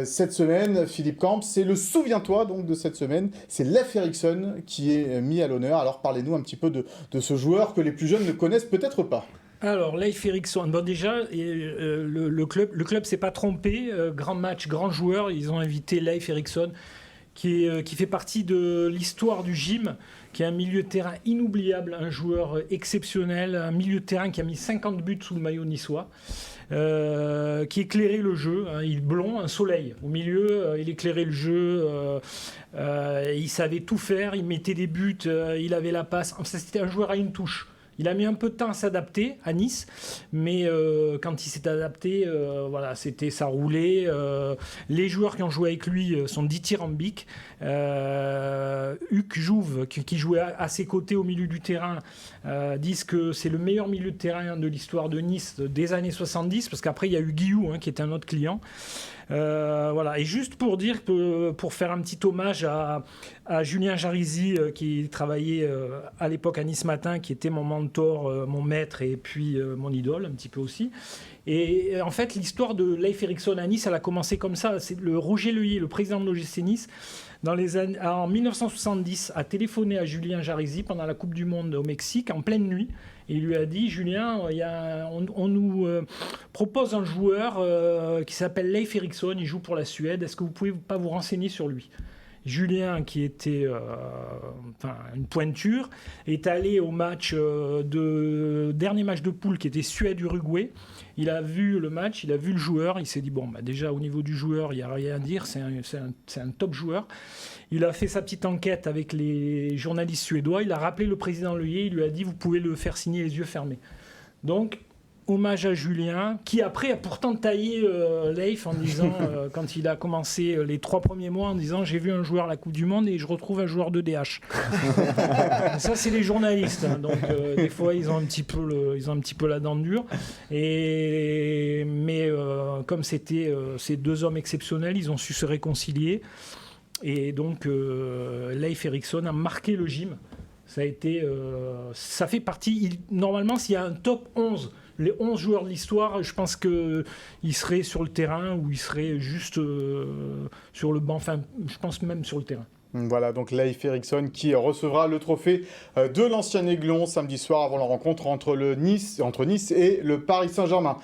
Cette semaine, Philippe Camp, c'est le souviens-toi donc de cette semaine, c'est Leif Erikson qui est mis à l'honneur. Alors parlez-nous un petit peu de ce joueur que les plus jeunes ne connaissent peut-être pas. Alors, Leif Erikson, bon déjà, le club s'est pas trompé, grand match, grand joueur, ils ont invité Leif Erikson, qui fait partie de l'histoire du gym, qui est un milieu de terrain inoubliable, un joueur exceptionnel, un milieu de terrain qui a mis 50 buts sous le maillot niçois, qui éclairait le jeu, hein, il blond, un soleil au milieu, il éclairait le jeu, il savait tout faire, il mettait des buts, il avait la passe, c'était un joueur à une touche. Il a mis un peu de temps à s'adapter à Nice, mais quand il s'est adapté, voilà, ça roulait. Les joueurs qui ont joué avec lui sont dithyrambiques. Hugues Jouve, qui jouait à ses côtés au milieu du terrain, disent que c'est le meilleur milieu de terrain de l'histoire de Nice des années 70, parce qu'après il y a eu Guillou, qui était un autre client. Voilà. Et juste pour dire que, pour faire un petit hommage à Julien Jarizi, qui travaillait à l'époque à Nice Matin, qui était mon mentor, mon maître et puis mon idole un petit peu aussi. Et en fait, l'histoire de Leif Erikson à Nice, elle a commencé comme ça. C'est le Roger Leuillet, le président de l'OGC Nice, en 1970, a téléphoné à Julien Jarizi pendant la Coupe du Monde au Mexique en pleine nuit. Et il lui a dit: Julien, on nous propose un joueur qui s'appelle Leif Erikson, il joue pour la Suède, est-ce que vous pouvez pas vous renseigner sur lui? Julien, qui était une pointure, est allé au dernier match de poule qui était Suède-Uruguay. Il a vu le match, il a vu le joueur, il s'est dit déjà au niveau du joueur, il n'y a rien à dire, c'est un top joueur. Il a fait sa petite enquête avec les journalistes suédois, il a rappelé le président Leuillet, il lui a dit: vous pouvez le faire signer les yeux fermés. Donc, hommage à Julien, qui après a pourtant taillé Leif en disant, quand il a commencé les 3 premiers mois, en disant: j'ai vu un joueur à la Coupe du Monde et je retrouve un joueur de DH. Ça, c'est les journalistes, donc des fois ils ont un petit peu la dent dure. Mais comme c'était ces deux hommes exceptionnels, ils ont su se réconcilier. Et donc Leif Erikson a marqué le gym. Ça fait partie, normalement, s'il y a un top 11, les 11 joueurs de l'histoire, je pense qu'ils seraient sur le terrain ou ils seraient juste sur le banc, enfin, je pense même sur le terrain. Voilà, donc Leif Erikson qui recevra le trophée de l'ancien Aiglon samedi soir avant la rencontre entre Nice et le Paris Saint-Germain.